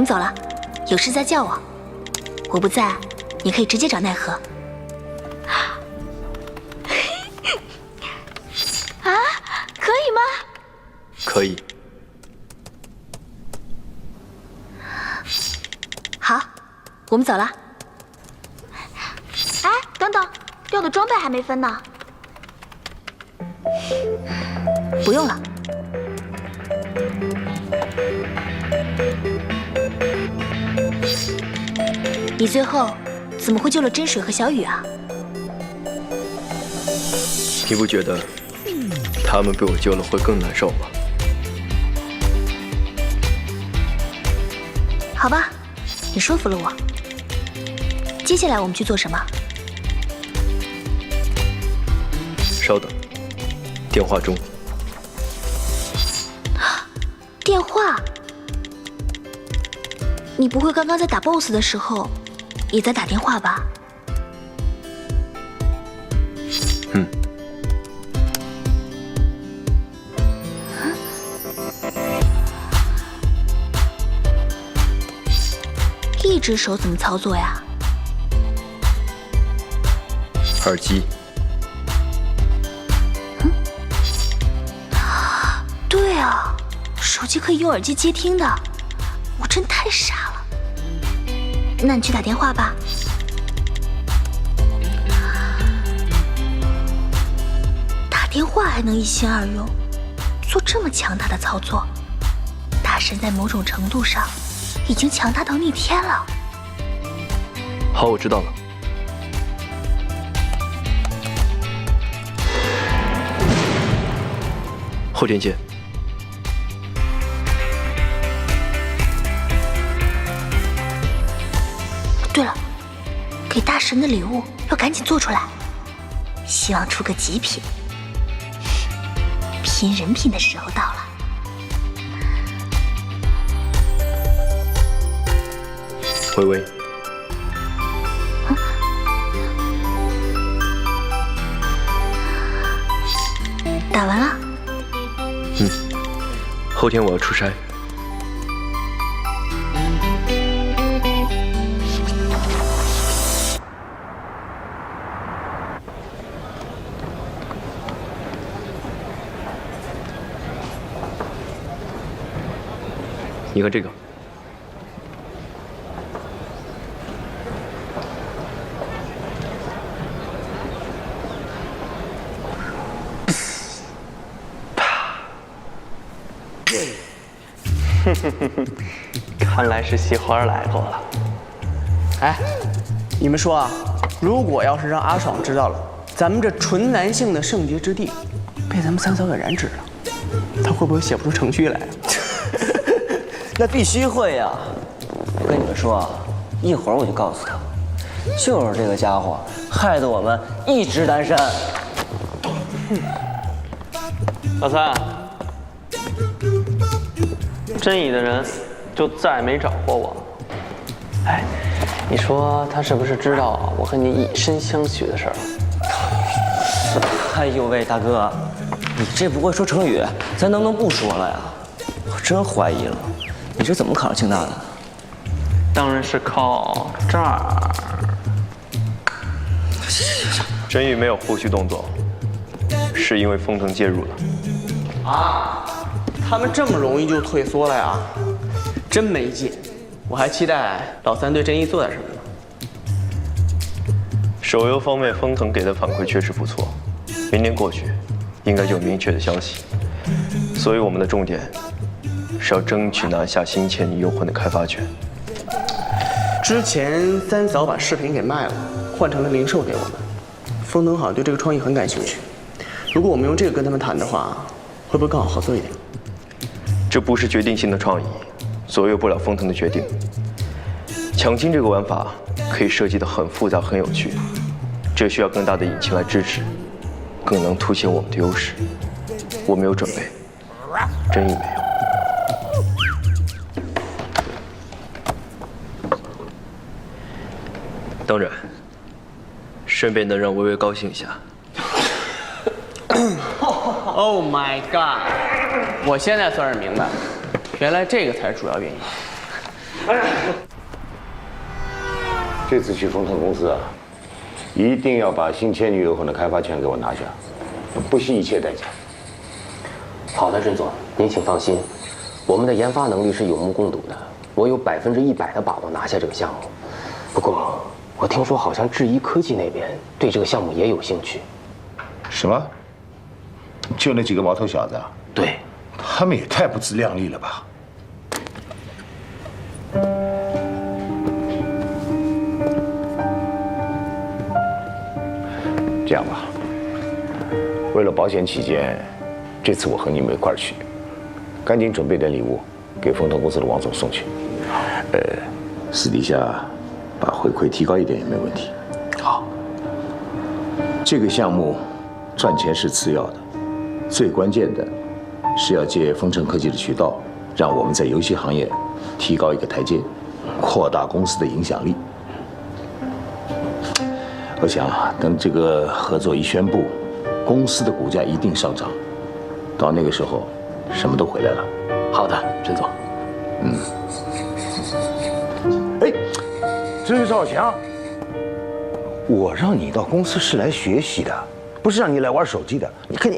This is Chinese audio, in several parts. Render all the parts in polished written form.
们走了，有事再叫我。我不在，你可以直接找奈何。啊，可以吗？可以。好，我们走了。哎，等等，掉的装备还没分呢。不用了。你最后怎么会救了真水和小雨啊？你不觉得他们被我救了会更难受吗？好吧，你说服了我。接下来我们去做什么？稍等，电话中。电话？你不会刚刚在打 BOSS 的时候也在打电话吧？嗯。一只手怎么操作呀？耳机。对啊，手机可以用耳机接听的，我真太傻了。那你去打电话吧。打电话还能一心二用，做这么强大的操作，大神在某种程度上已经强大到逆天了。好，我知道了。后天见。对了，给大神的礼物要赶紧做出来，希望出个极品。拼人品的时候到了。微微。打完了。后天我要出差。你看这个。看来是喜欢来过了。哎，你们说啊，如果要是让阿爽知道了咱们这纯男性的圣洁之地被咱们三嫂给染指了，他会不会写不出程序来啊？那必须会呀！我跟你们说啊，一会儿我就告诉他，就是这个家伙害得我们一直单身。老三，真乙的人就再没找过我。哎，你说他是不是知道我和你以身相许的事儿？哎呦喂，大哥，你这不会说成语，咱能不能不说了呀？我真怀疑了，你这怎么考上清大的？当然是靠这儿。真宇没有后续动作，是因为风腾介入了。啊，他们这么容易就退缩了呀？真没劲！我还期待老三对真一做点什么呢。手游方面，风腾给的反馈确实不错，明年过去，应该就有明确的消息。所以我们的重点是要争取拿下《新倩女幽魂》的开发权。之前三嫂把视频给卖了，换成了零售给我们。风腾好像对这个创意很感兴趣。如果我们用这个跟他们谈的话，会不会更好合作一点？这不是决定性的创意，左右不了风腾的决定。抢金这个玩法可以设计得很复杂、很有趣，这需要更大的引擎来支持，更能凸显我们的优势。我没有准备，真意没有。当然，顺便能让微微高兴一下。Oh my god！ 我现在算是明白，原来这个才是主要原因。这次去丰腾公司啊，一定要把新千女油混的开发权给我拿下，不惜一切代价。好的，任总，您请放心，我们的研发能力是有目共睹的，我有100%的把握拿下这个项目。不过，我听说好像智一科技那边对这个项目也有兴趣。什么？就那几个毛头小子啊？对，他们也太不自量力了吧！这样吧，为了保险起见，这次我和你们一块儿去，赶紧准备点礼物给丰腾公司的王总送去。私底下把回馈提高一点也没问题。好。这个项目赚钱是次要的，最关键的是要借丰城科技的渠道，让我们在游戏行业提高一个台阶，扩大公司的影响力。我想啊，等这个合作一宣布，公司的股价一定上涨，到那个时候，什么都回来了。好的，陈总。哎，甄少强，我让你到公司是来学习的，不是让你来玩手机的。你看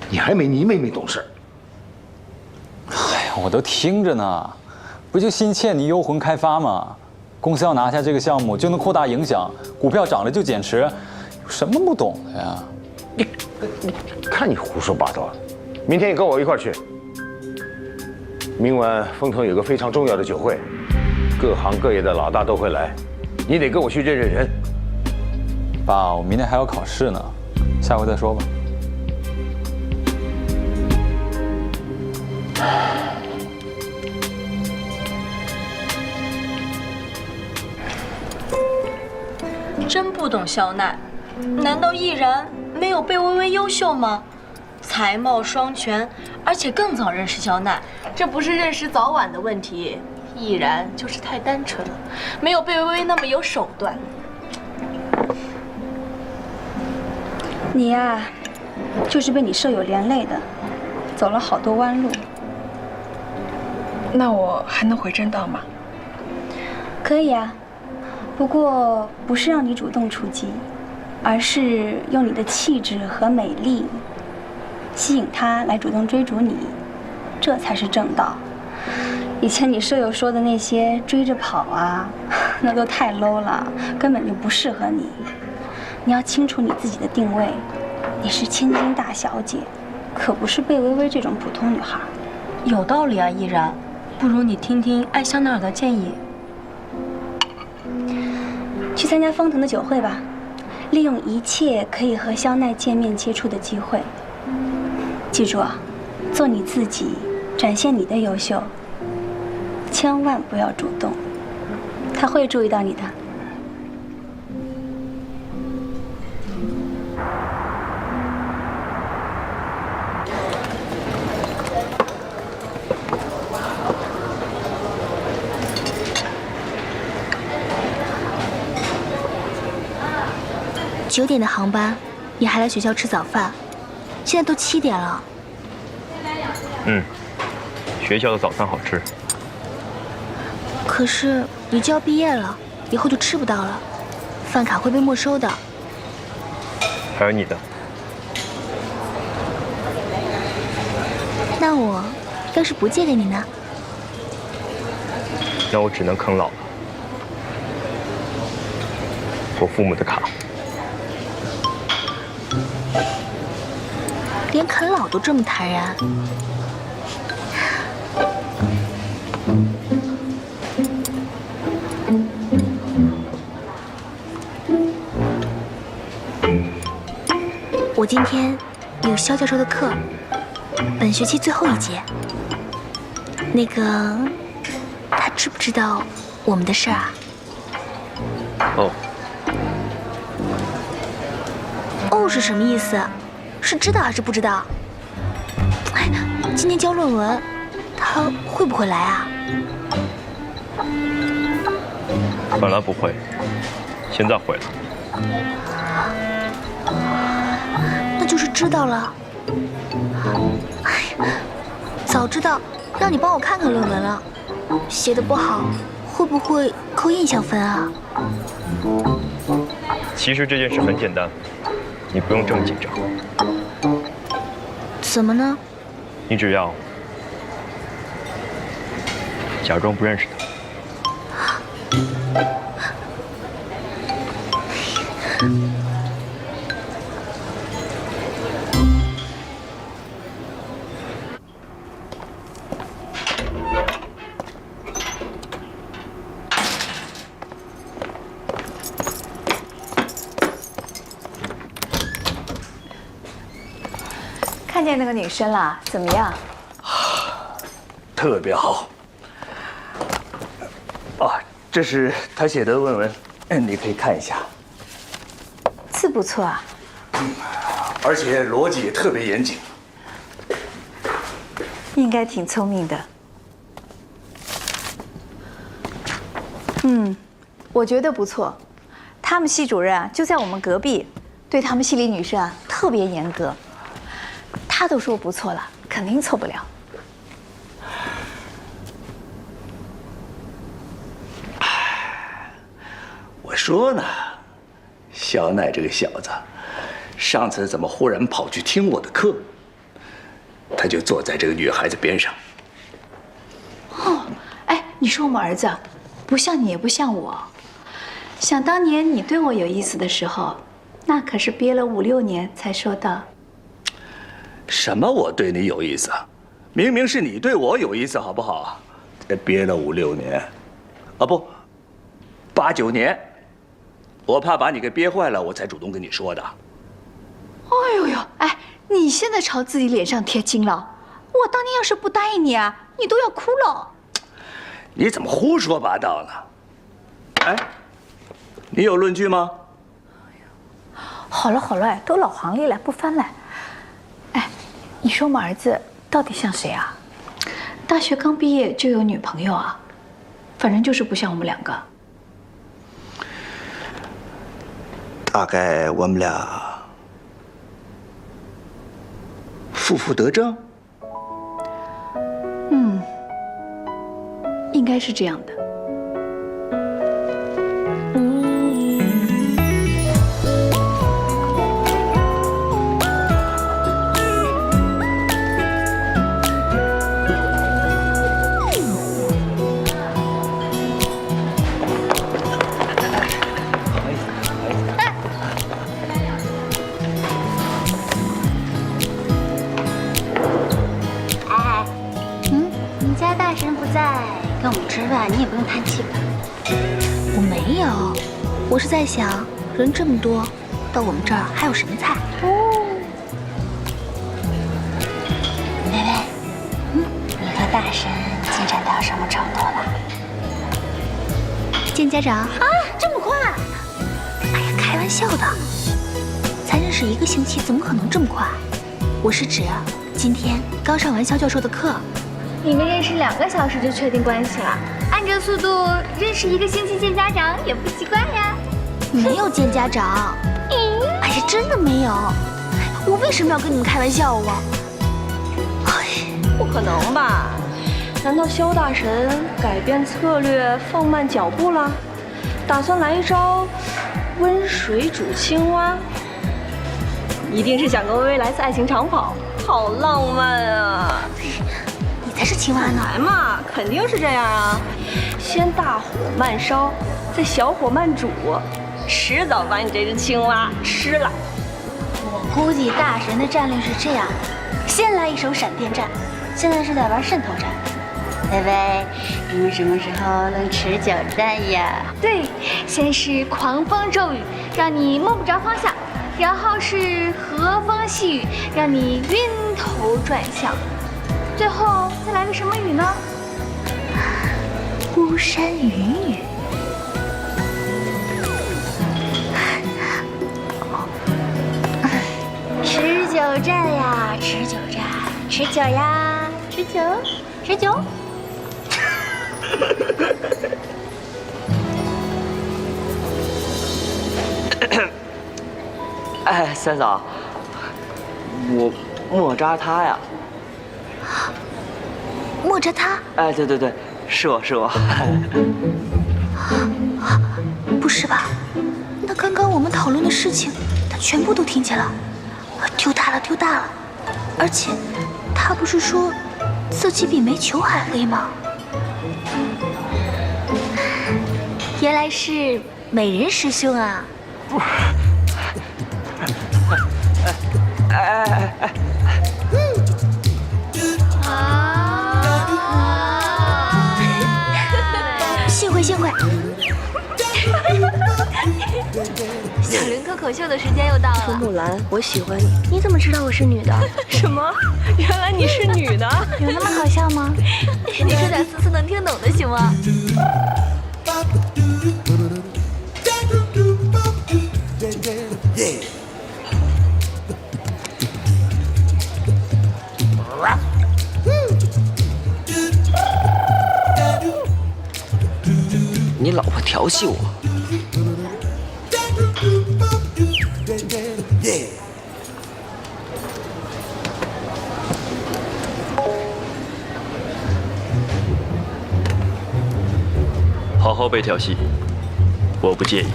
你还没你妹妹懂事。哎呀，我都听着呢，不就新倩妮幽魂开发吗？公司要拿下这个项目，就能扩大影响，股票涨了就减持，有什么不懂的呀？你看你胡说八道！明天你跟我一块儿去。明晚丰腾有个非常重要的酒会，各行各业的老大都会来，你得跟我去认认人。爸，我明天还要考试呢，下回再说吧。真不懂肖奈，难道毅然没有贝微微优秀吗？才貌双全，而且更早认识肖奈，这不是认识早晚的问题，毅然就是太单纯了，没有贝微微那么有手段。你呀，就是被你舍友连累的，走了好多弯路。那我还能回正道吗？可以啊，不过不是让你主动出击，而是用你的气质和美丽吸引他来主动追逐你，这才是正道。以前你舍友说的那些追着跑啊，那都太 low 了，根本就不适合你。你要清楚你自己的定位，你是千金大小姐，可不是贝微微这种普通女孩。有道理啊，毅然，不如你听听艾香奈儿的建议。去参加丰腾的酒会吧，利用一切可以和肖奈见面接触的机会。记住啊，做你自己，展现你的优秀，千万不要主动，他会注意到你的。9点的航班，你还来学校吃早饭？现在都7点了。学校的早餐好吃。可是你就要毕业了，以后就吃不到了，饭卡会被没收的。还有你的。那我要是不借给你呢？那我只能啃老了。我父母的卡。连啃老都这么坦然。我今天有肖教授的课，本学期最后一节。那个，他知不知道我们的事儿啊？哦。哦是什么意思？是知道还是不知道？哎，今天交论文，他会不会来啊？本来不会，现在会了。那就是知道了。哎呀，早知道让你帮我看看论文了。写的不好，会不会扣印象分啊？其实这件事很简单，你不用这么紧张。怎么呢？你只要假装不认识他。看见那个女生了，怎么样？特别好。啊，这是他写的论文，你可以看一下。字不错啊，而且逻辑也特别严谨。应该挺聪明的。我觉得不错。他们系主任啊，就在我们隔壁，对他们系里女生啊特别严格。他都说不错了，肯定错不了。我说呢，小乃这个小子，上次怎么忽然跑去听我的课？他就坐在这个女孩子边上。哦，哎，你说我们儿子不像你，也不像我。想当年你对我有意思的时候，那可是憋了5、6年才说到。什么？我对你有意思？明明是你对我有意思，好不好？憋了5、6年，啊不，8、9年。我怕把你给憋坏了，我才主动跟你说的。哎呦呦，哎，你现在朝自己脸上贴金了。我当年要是不答应你啊，你都要哭了。你怎么胡说八道呢？哎，你有论据吗？好了好了，都老黄历了，不翻了。哎，你说我们儿子到底像谁啊？大学刚毕业就有女朋友啊？反正就是不像我们2个。大概我们俩负负得正。应该是这样的。跟我们吃饭，你也不用叹气吧？我没有，我是在想，人这么多，到我们这儿还有什么菜？薇薇，你和大神进展到什么程度了？见家长啊，这么快？哎呀，开玩笑的，才认识1个星期，怎么可能这么快？我是指今天刚上完肖教授的课。你们认识2个小时就确定关系了，按这速度，认识1个星期见家长也不奇怪呀。没有见家长，哎呀，真的没有。我为什么要跟你们开玩笑啊？不可能吧？难道萧大神改变策略，放慢脚步了？打算来一招温水煮青蛙？一定是想跟薇薇来次爱情长跑，好浪漫啊！才是青蛙呢！来嘛，肯定是这样啊！先大火慢烧，再小火慢煮，迟早把你这只青蛙吃了。我估计大神的战略是这样：先来一手闪电战，现在是在玩渗透战。薇薇，你们什么时候能持久战呀？对，先是狂风骤雨，让你摸不着方向；然后是和风细雨，让你晕头转向。最后再来个什么雨呢？巫山云雨。持久战呀，持久战，持久呀，持久，持久。哎，三嫂，我莫扎他呀。莫扎他？哎，对对对，是我，是我。不是吧？那刚刚我们讨论的事情，他全部都听见了，丢大了，丢大了！而且，他不是说自己比煤球还黑吗？原来是美人师兄啊！幸会幸会。小林脱口秀的时间又到了。春木兰，我喜欢你。你怎么知道我是女的？什么？原来你是女的？有那么好笑吗？你说点思思能听懂的行吗？你老婆调戏我。好好被调戏，我不介意。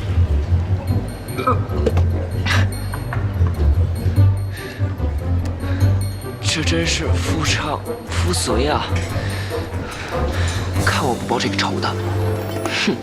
这真是夫唱妇随啊！看我不报这个仇的！哼！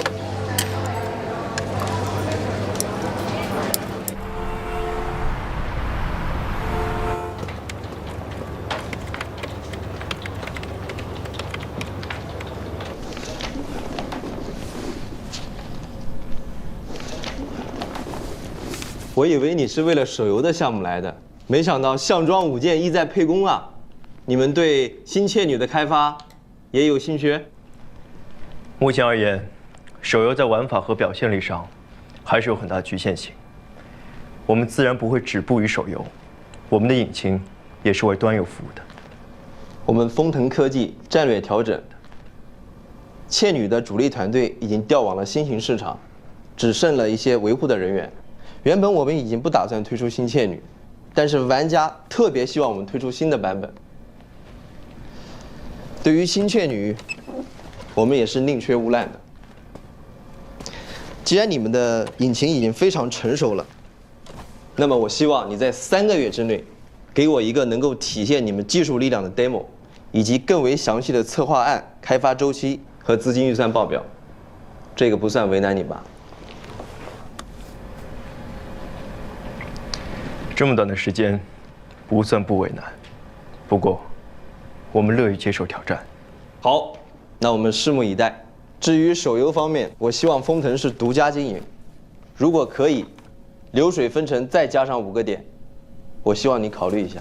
我以为你是为了手游的项目来的，没想到项庄舞剑意在沛公啊！你们对新妾女的开发也有兴趣？目前而言，手游在玩法和表现力上还是有很大的局限性。我们自然不会止步于手游，我们的引擎也是为端游服务的。我们风腾科技战略调整，妾女的主力团队已经调往了新型市场，只剩了一些维护的人员。原本我们已经不打算推出新妾女，但是玩家特别希望我们推出新的版本。对于新妾女，我们也是宁缺毋滥的。既然你们的引擎已经非常成熟了，那么我希望你在3个月之内，给我一个能够体现你们技术力量的 demo， 以及更为详细的策划案、开发周期和资金预算报表。这个不算为难你吧？这么短的时间，不算不为难。不过，我们乐于接受挑战。好，那我们拭目以待。至于手游方面，我希望风腾是独家经营，如果可以，流水分成再加上5个点，我希望你考虑一下。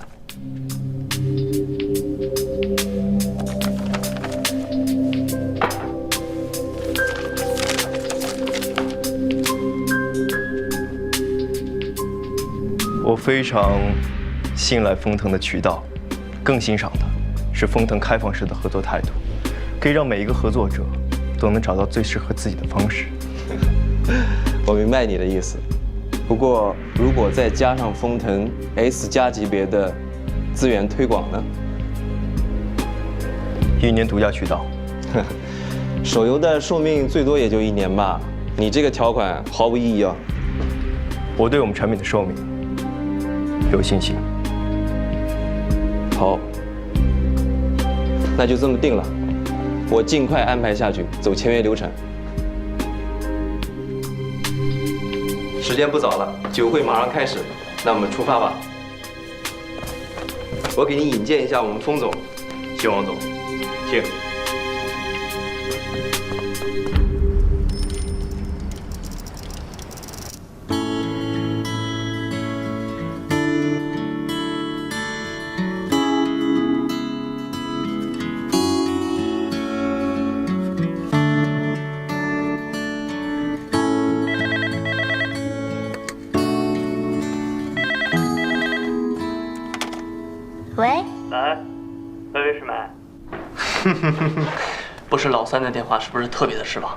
我非常信赖风腾的渠道，更欣赏的是风腾开放式的合作态度，可以让每一个合作者都能找到最适合自己的方式。我明白你的意思，不过如果再加上风腾 S+ 级别的资源推广呢？1年独家渠道，手游的寿命最多也就1年吧，你这个条款毫无意义哦。我对我们产品的寿命有信心。好，那就这么定了，我尽快安排下去，走签约流程。时间不早了，酒会马上开始，那我们出发吧。我给你引荐一下我们风总。谢王总，请。喂，来，喂，师妹。不是老三的电话，是不是特别的失望？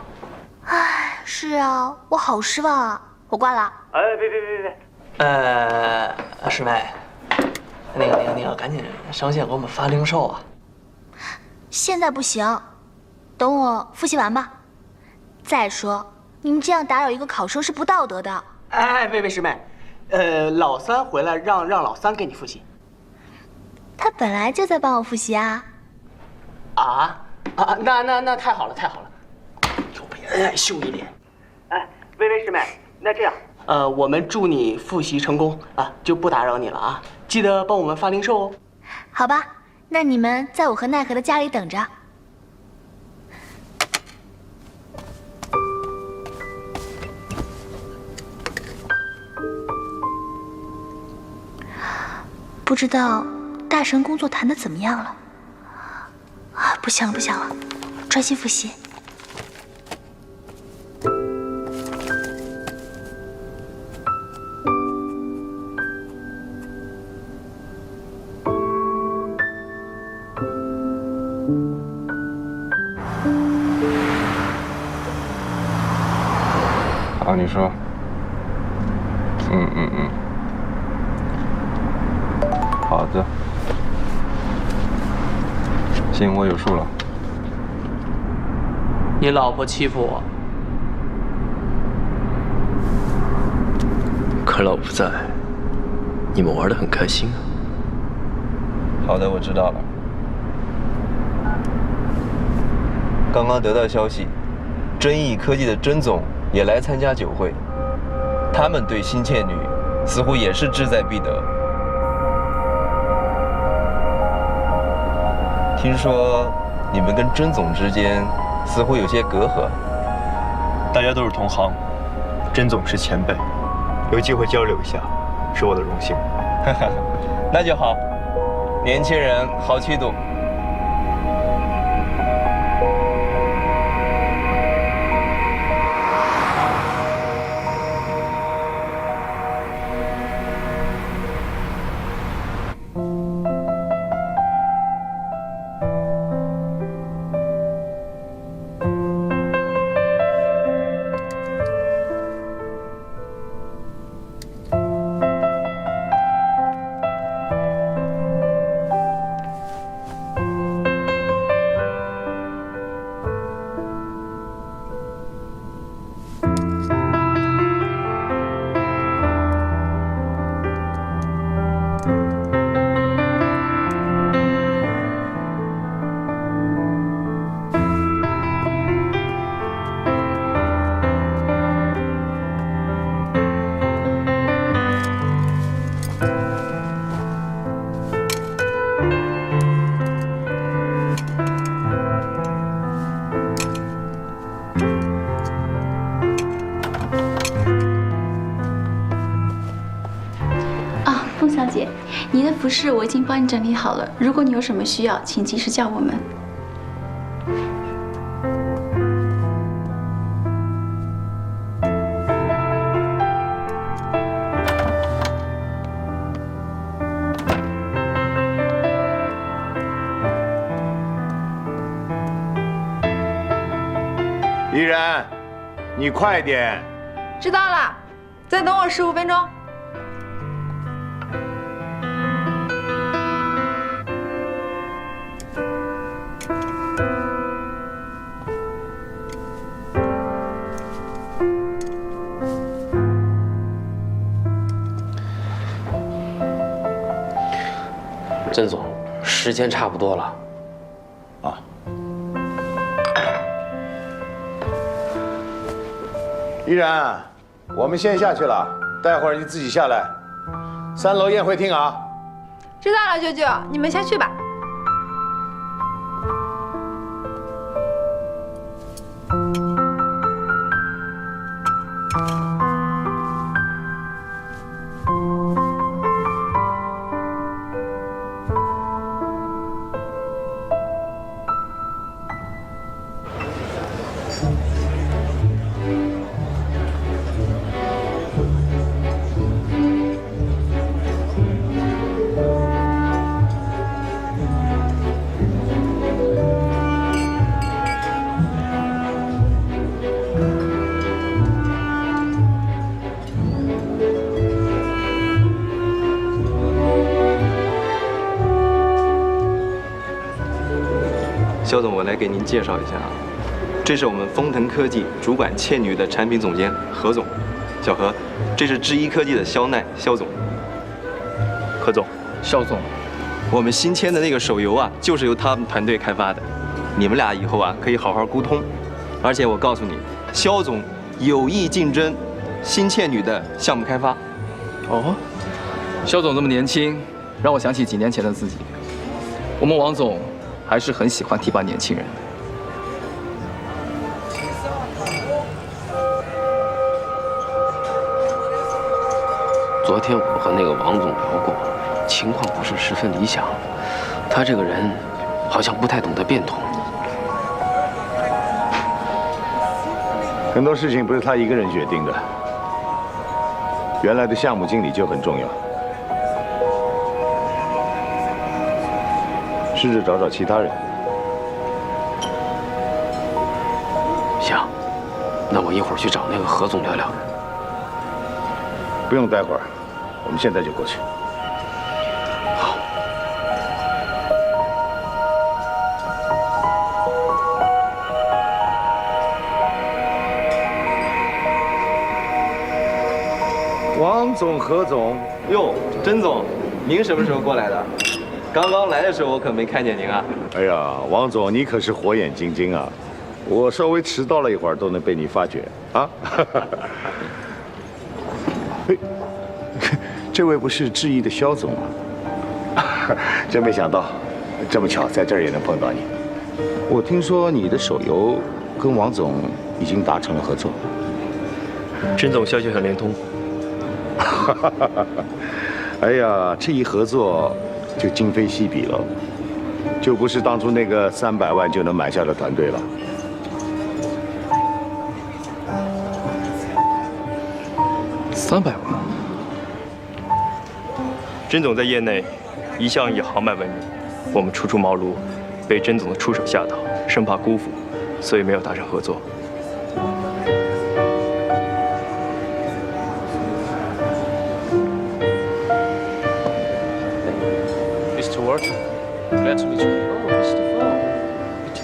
唉，是啊，我好失望啊，我挂了。哎，别，师妹，那个，赶紧上线给我们发零售啊！现在不行，等我复习完吧。再说，你们这样打扰一个考生是不道德的。哎，薇薇师妹，老三回来让老三给你复习。他本来就在帮我复习啊。那太好了，太好了，有比恩爱秀一脸。哎，薇薇师妹，那这样，我们祝你复习成功啊，就不打扰你了啊，记得帮我们发零售哦。好吧，那你们在我和奈何的家里等着。不知道大神工作谈得怎么样了？啊，不想了，不想了，专心复习。好，你说。好的，行，我有数了。你老婆欺负我，可老不在，你们玩得很开心啊。好的，我知道了。刚刚得到消息，真意科技的甄总也来参加酒会，他们对心切女似乎也是志在必得。听说你们跟甄总之间似乎有些隔阂。大家都是同行，甄总是前辈，有机会交流一下，是我的荣幸。那就好，年轻人好气度。小姐，你的服饰我已经帮你整理好了，如果你有什么需要，请及时叫我们。依然，你快点。知道了，再等我15分钟。甄总，时间差不多了。啊。依然，我们先下去了，待会儿你自己下来。3楼宴会厅啊。知道了，舅舅，你们先去吧。肖总，我来给您介绍一下啊，这是我们丰腾科技主管倩女的产品总监何总。小何，这是智一科技的肖奈肖总。何总，肖总，我们新签的那个手游啊，就是由他们团队开发的。你们俩以后啊，可以好好沟通。而且我告诉你，肖总有意竞争新倩女的项目开发。哦，肖总这么年轻，让我想起几年前的自己。我们王总还是很喜欢提拔年轻人。昨天我和那个王总聊过，情况不是十分理想。他这个人好像不太懂得变通。很多事情不是他一个人决定的，原来的项目经理就很重要。试着找找其他人。行，那我一会儿去找那个何总聊聊。不用待会儿，我们现在就过去。好。王总、何总，哟，甄总，您什么时候过来的？刚刚来的时候我可没看见您啊。哎呀，王总，你可是火眼金睛啊！我稍微迟到了一会儿，都能被你发觉啊。嘿，这位不是智毅的肖总吗？真没想到，这么巧在这儿也能碰到你。我听说你的手游跟王总已经达成了合作。甄总消息很灵通。哎呀，这一合作就今非昔比了，就不是当初那个300万就能买下的团队了。300万。甄总在业内一向以豪迈闻名，我们初出茅庐，被甄总的出手吓到，生怕辜负，所以没有达成合作。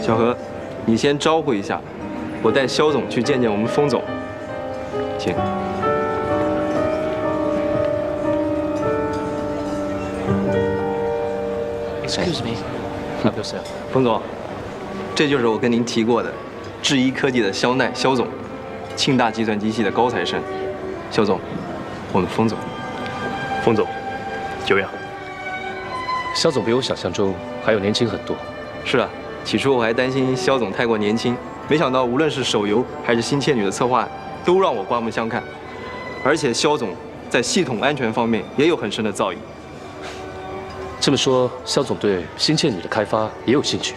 小何，你先招呼一下，我带肖总去见见我们封总。请。Excuse me. Help yourself. 封总，这就是我跟您提过的智一科技的肖奈肖总，庆大计算机系的高材生。肖总，我们封总。封总，久仰。肖总比我想象中还要年轻很多。是啊，起初我还担心肖总太过年轻，没想到无论是手游还是新倩女的策划案，都让我刮目相看。而且肖总在系统安全方面也有很深的造诣。这么说，肖总对新倩女的开发也有兴趣？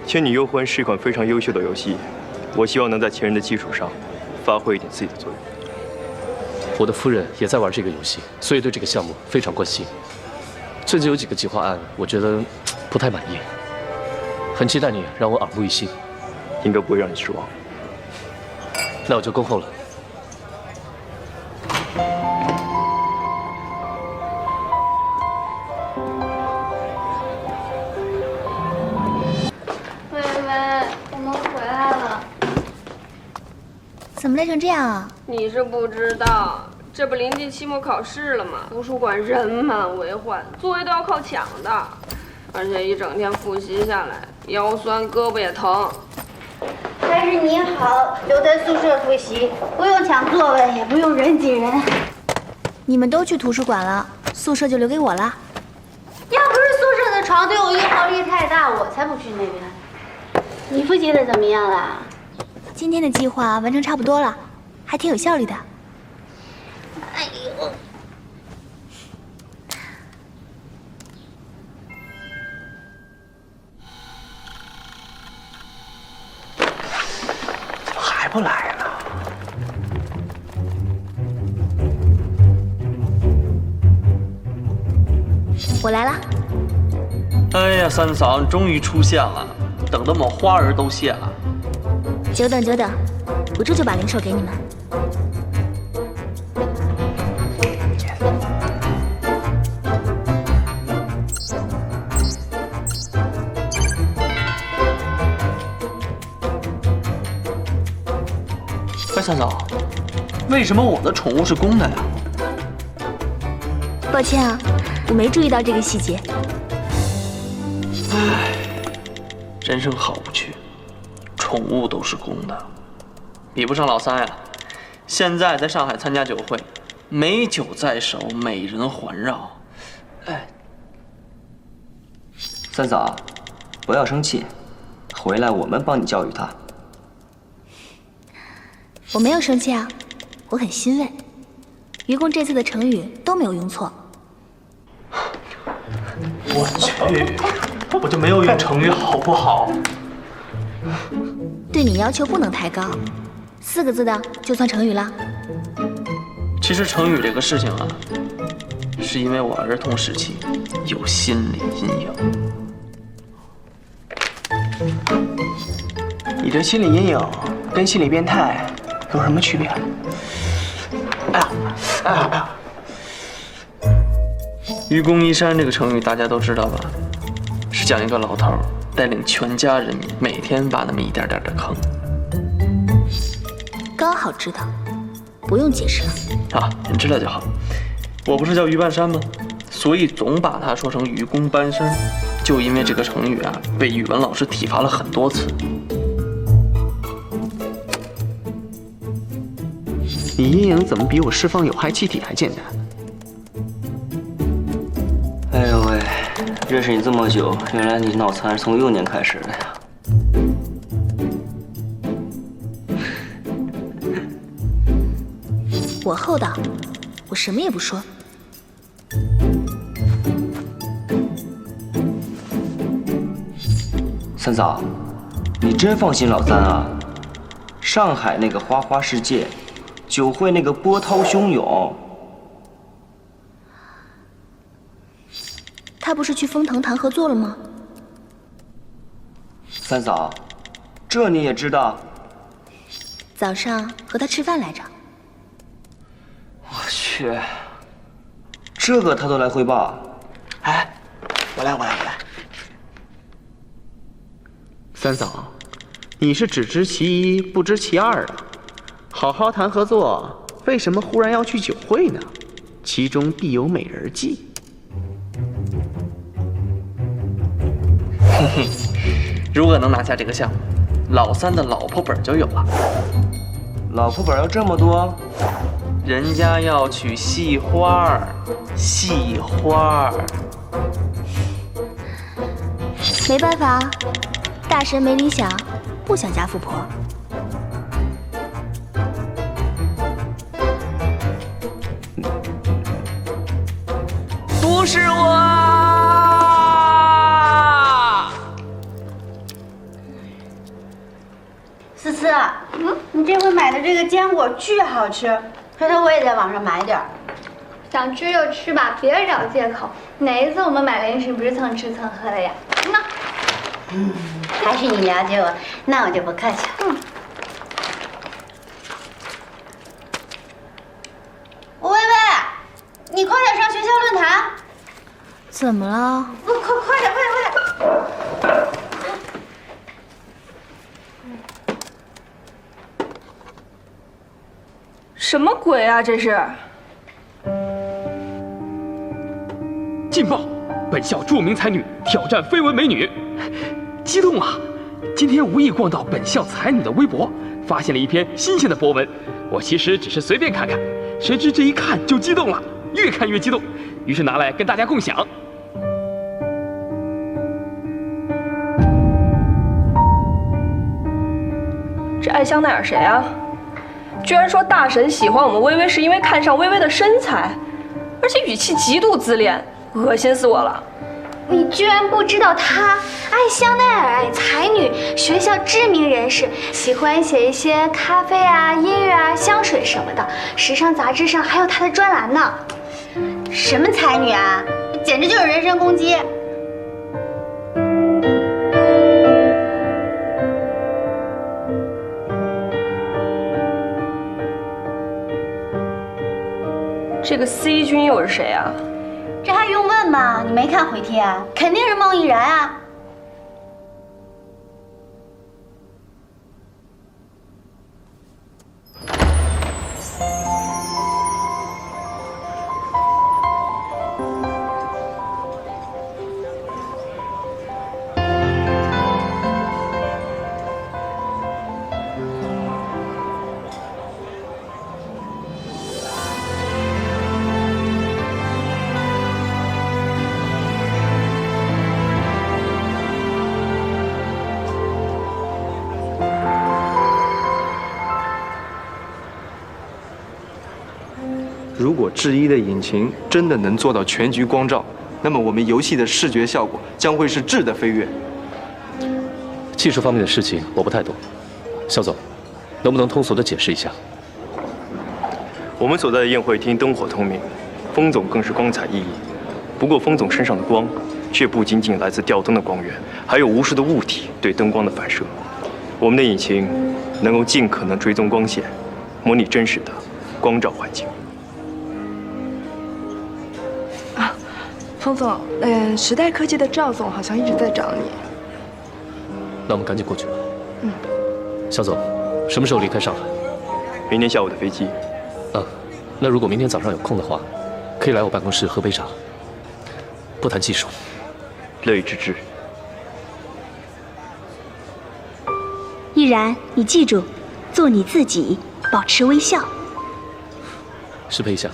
《倩女幽魂》是一款非常优秀的游戏，我希望能在前人的基础上发挥一点自己的作用。我的夫人也在玩这个游戏，所以对这个项目非常关心。最近有几个计划案，我觉得不太满意，很期待你让我耳目一新。应该不会让你失望。那我就恭候了。喂喂，我们回来了。怎么累成这样啊？你是不知道，这不临近期末考试了吗？图书馆人满为患，座位都要靠抢的，而且一整天复习下来，腰酸胳膊也疼。还是你好，留在宿舍复习，不用抢座位，也不用人挤人。你们都去图书馆了，宿舍就留给我了。要不是宿舍的床对我约炮力太大，我才不去那边。你复习的怎么样了？今天的计划完成差不多了，还挺有效率的。哎呦！还不来呢？我来了。哎呀，三嫂，你终于出现了，等得我们花儿都谢了。久等久等，我这就把零售给你们。三嫂，为什么我的宠物是公的呀？抱歉啊，我没注意到这个细节。唉，人生好无趣，宠物都是公的，比不上老三呀。现在在上海参加酒会，美酒在手，美人环绕。哎，三嫂，不要生气，回来我们帮你教育他。我没有生气啊，我很欣慰。愚公这次的成语都没有用错。我去，我就没有用成语好不好？对你要求不能太高，4个字的就算成语了。其实成语这个事情啊，是因为我儿童时期有心理阴影。你这心理阴影跟心理变态有什么区别？哎呀，哎呀，哎呀！愚公移山这个成语大家都知道吧？是讲一个老头带领全家人民每天把那么一点点的坑。刚好知道，不用解释了。啊，你知道就好。我不是叫愚半山吗？所以总把它说成愚公搬山，就因为这个成语啊，被语文老师体罚了很多次。你阴影怎么比我释放有害气体还简单？哎呦喂，认识你这么久，原来你脑残是从幼年开始的呀。我厚道，我什么也不说。三嫂，你真放心老三啊？上海那个花花世界，酒会那个波涛汹涌，他不是去丰腾谈合作了吗？三嫂，这你也知道？早上和他吃饭来着。我去，这个他都来汇报。哎，我来。三嫂，你是只知其一不知其二啊！好好谈合作，为什么忽然要去酒会呢？其中必有美人计。嘿嘿，如果能拿下这个项目，老三的老婆本就有了。老婆本要这么多？人家要娶戏花儿，戏花儿。没办法，大神没理想，不想嫁富婆。不是我。思思，你这回买的这个坚果巨好吃，回头我也在网上买点儿。想吃就吃吧，别找借口。哪一次我们买零食不是蹭吃蹭喝的呀？还是你了解我，那我就不客气了。薇薇，你快点上学校论坛。怎么了？快点！什么鬼啊！这是劲爆！本校著名才女挑战绯闻美女，激动啊！今天无意逛到本校才女的微博，发现了一篇新鲜的博文。我其实只是随便看看，谁知这一看就激动了，越看越激动，于是拿来跟大家共享。这爱香奈儿谁啊？居然说大神喜欢我们薇薇是因为看上薇薇的身材，而且语气极度自恋，恶心死我了！你居然不知道她爱香奈儿，爱才女，学校知名人士，喜欢写一些咖啡啊、音乐啊、香水什么的，时尚杂志上还有她的专栏呢。什么才女啊，简直就是人身攻击！这个 C 君又是谁啊？这还用问吗？你没看回帖啊？肯定是孟毅然啊！果智一的引擎真的能做到全局光照，那么我们游戏的视觉效果将会是质的飞跃。技术方面的事情我不太懂，肖总，能不能通俗的解释一下？我们所在的宴会厅灯火通明，风总更是光彩熠熠。不过风总身上的光，却不仅仅来自吊灯的光源，还有无数的物体对灯光的反射。我们的引擎能够尽可能追踪光线，模拟真实的光照环境。啊，风总，时代科技的赵总好像一直在找你。那我们赶紧过去吧。肖总，什么时候离开上海？明天下午的飞机。那如果明天早上有空的话，可以来我办公室喝杯茶，不谈技术。乐意之至。依然，你记住，做你自己，保持微笑。失陪一下。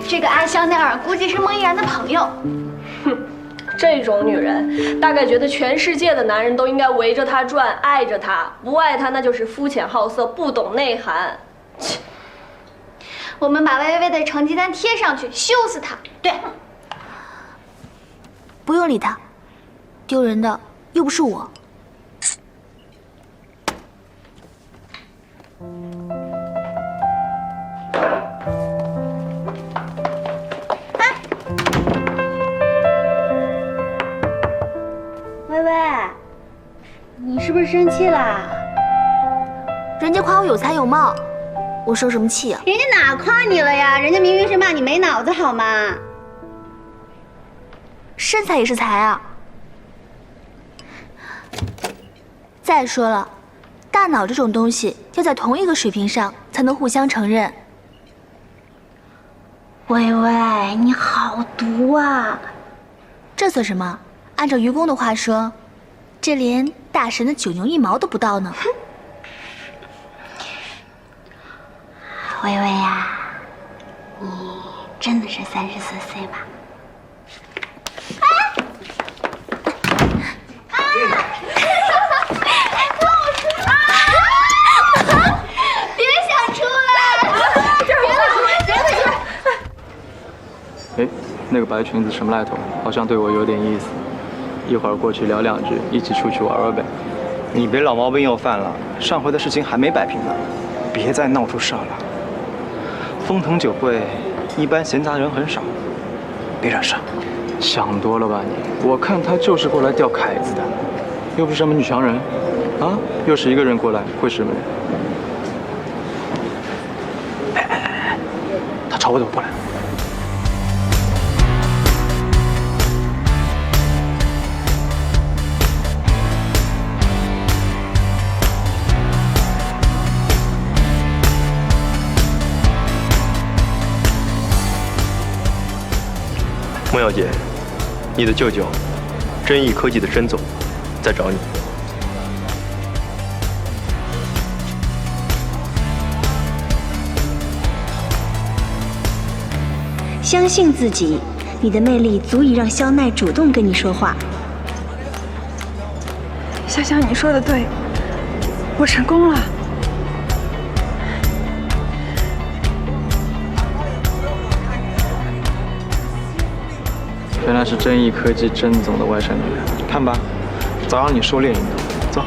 这个安香奈儿估计是孟依然的朋友。哼，这种女人，大概觉得全世界的男人都应该围着她转，爱着她，不爱她那就是肤浅好色，不懂内涵。切！我们把薇薇的成绩单贴上去，羞死她。对，不用理他，丢人的又不是我。薇薇，你是不是生气啦？人家夸我有才有貌，我生什么气啊？人家哪夸你了呀？人家明明是骂你没脑子，好吗？身材也是才啊。再说了，大脑这种东西要在同一个水平上才能互相承认。薇薇，你好毒啊！这算什么？按照愚公的话说，这连大神的9牛1毛都不到呢。薇薇呀，你真的是34岁吧？别想出来！哎，那个白裙子什么来头？好像对我有点意思。一会儿过去聊2句，一起出去玩玩呗。你别老毛病又犯了，上回的事情还没摆平呢，别再闹出事儿了。丰腾酒会一般闲杂人很少，别惹事。想多了吧你？我看他就是过来钓凯子的，又不是什么女强人，啊，又是一个人过来，会是什么人？他朝我走过来。孟小姐，你的舅舅，真意科技的甄总，在找你。相信自己，你的魅力足以让肖奈主动跟你说话。香香，你说的对，我成功了。原来是真意科技甄总的外甥女，看吧，早让你收敛一点。走。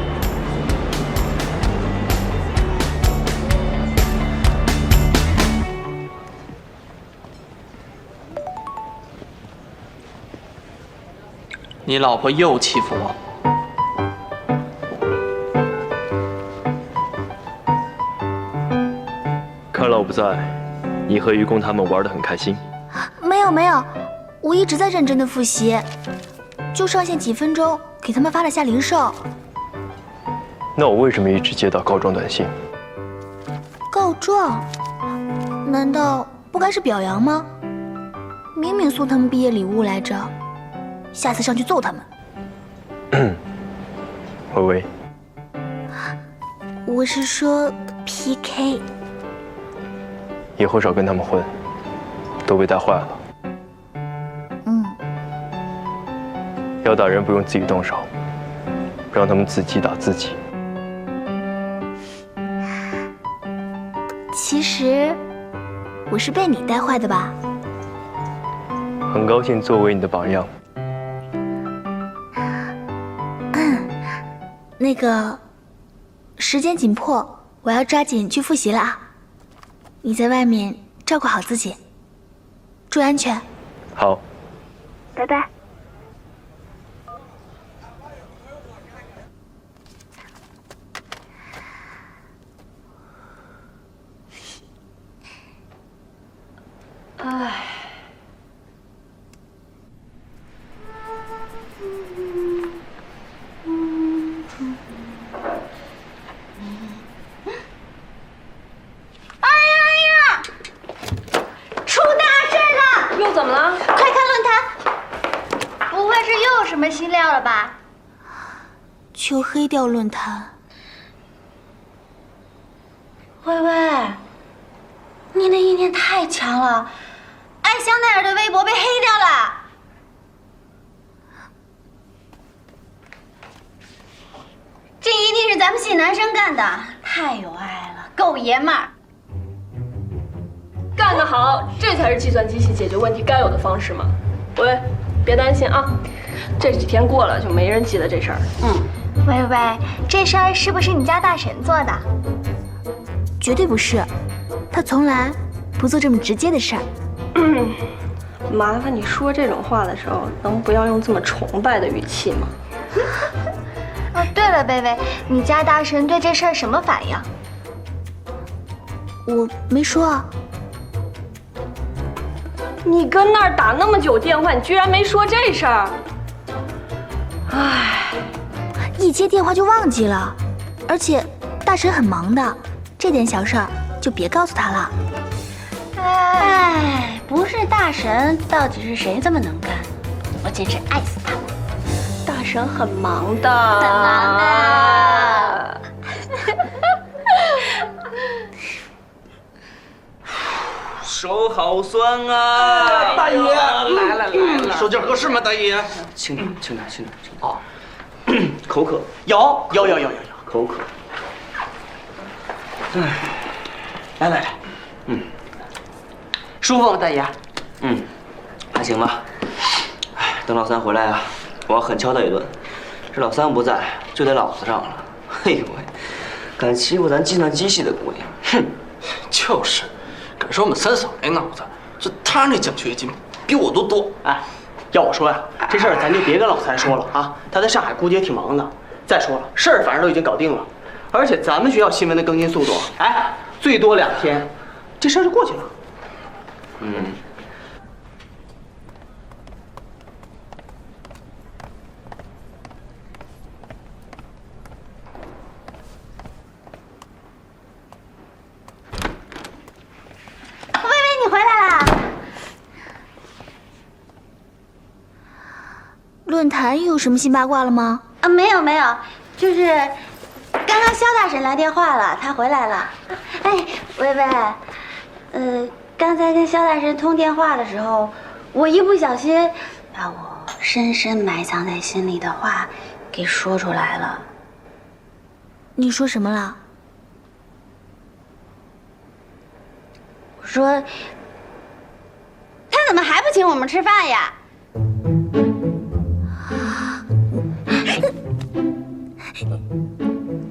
你老婆又欺负我。看来我不在，你和愚公他们玩得很开心。没有，我一直在认真的复习，就上线几分钟，给他们发了下零售。那我为什么一直接到告状短信？告状？难道不该是表扬吗？明明送他们毕业礼物来着，下次上去揍他们。微微，我是说 PK。以后少跟他们混，都被带坏了。要打人不用自己动手，让他们自己打自己。其实我是被你带坏的吧？很高兴作为你的榜样。那个，时间紧迫，我要抓紧去复习了啊！你在外面照顾好自己，注意安全。好，拜拜。唉。又怎么了？快看论坛，不会是又有什么新料了吧？求黑掉论坛。微微，你的意念太强了，爱香奈儿的微博被黑掉了。这一定是咱们系男生干的，太有爱了，够爷们儿。干得好，这才是计算机系解决问题该有的方式嘛。喂，别担心啊，这几天过了就没人记得这事儿。喂喂，这事儿是不是你家大神做的？绝对不是，他从来不做这么直接的事儿。麻烦你说这种话的时候，能不要用这么崇拜的语气吗？哦，对了，贝贝，你家大神对这事儿什么反应？我没说啊。你跟那儿打那么久电话，你居然没说这事儿？唉，一接电话就忘记了，而且大神很忙的，这点小事儿就别告诉他了。哎，不是大神，到底是谁这么能干？我简直爱死他了！大神很忙的，很忙的。手好酸啊！大爷，来了，手劲合适吗？大爷，轻点，轻点，轻点，轻点。啊，口渴？有，口渴。来，舒服吗，大爷？还行吧。哎，等老三回来啊，我要狠敲他一顿。这老三不在，就得老子上了。哎呦喂，敢欺负咱计算机系的姑娘，哼！就是，敢说我们三嫂没脑子，这她那奖学金比我都多。哎，要我说呀，这事儿咱就别跟老三说了啊，他在上海估计也挺忙的。再说了，事儿反正都已经搞定了，而且咱们学校新闻的更新速度，哎，最多2天，这事儿就过去了。你回来啦！论坛又有什么新八卦了吗？啊，没有，就是刚刚肖大婶来电话了，她回来了。哎，薇薇，刚才跟肖大婶通电话的时候，我一不小心把我深深埋藏在心里的话给说出来了。你说什么了？我说，他怎么还不请我们吃饭呀？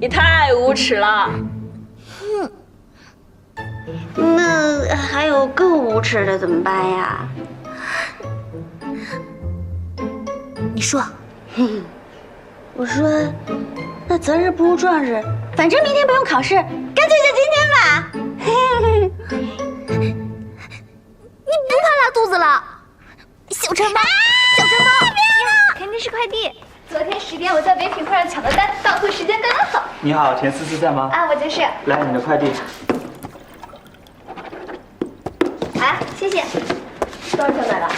你太无耻了！那还有更无耻的怎么办呀？你说。我说，那择日不如撞日，反正明天不用考试，干脆就今天吧。你不怕拉肚子了？小馋猫，小馋猫，肯定是快递。昨天10点我在唯品会上抢的单，到货时间刚刚好。你好，田思思在吗？啊，我就是。来，你的快递。啊，谢谢。多少钱买的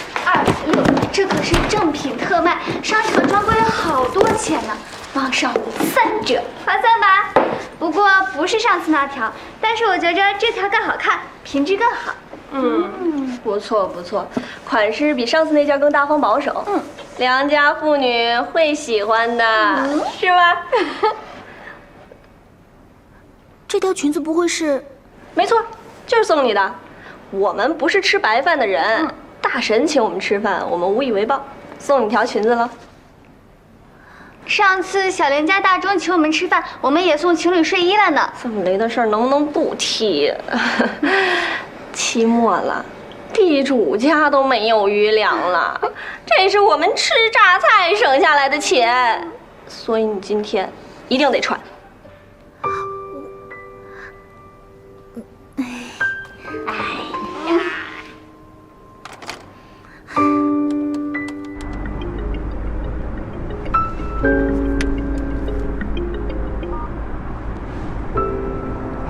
？260，这可是正品特卖，商场专柜要好多钱呢，网上3折，划算吧？不过不是上次那条，但是我觉着这条更好看，品质更好。不错不错，款式比上次那件更大方保守。良家妇女会喜欢的，是吧？这条裙子不会是？没错，就是送你的。我们不是吃白饭的人，大神请我们吃饭，我们无以为报，送你条裙子了。上次小莲家大钟请我们吃饭，我们也送情侣睡衣了呢。这么雷的事儿能不能不提？期末了，地主家都没有余粮了，这是我们吃榨菜省下来的钱，所以你今天一定得穿。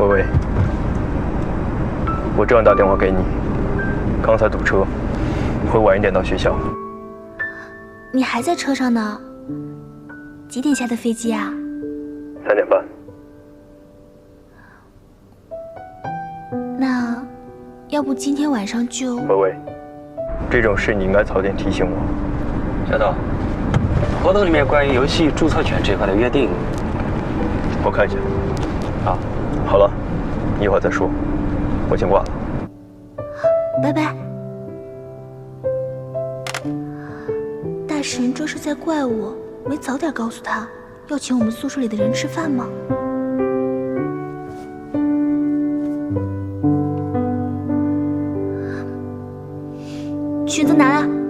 喂，我正要打电话给你，刚才堵车，会晚一点到学校。你还在车上呢？几点下的飞机啊？3点半。那，要不今天晚上就……喂，这种事你应该早点提醒我。小豆，合同里面关于游戏注册权这块的约定，我看一下。好，好了，一会儿再说，我先挂了。拜拜。大神这是在怪我没早点告诉他要请我们宿舍里的人吃饭吗？裙子拿来。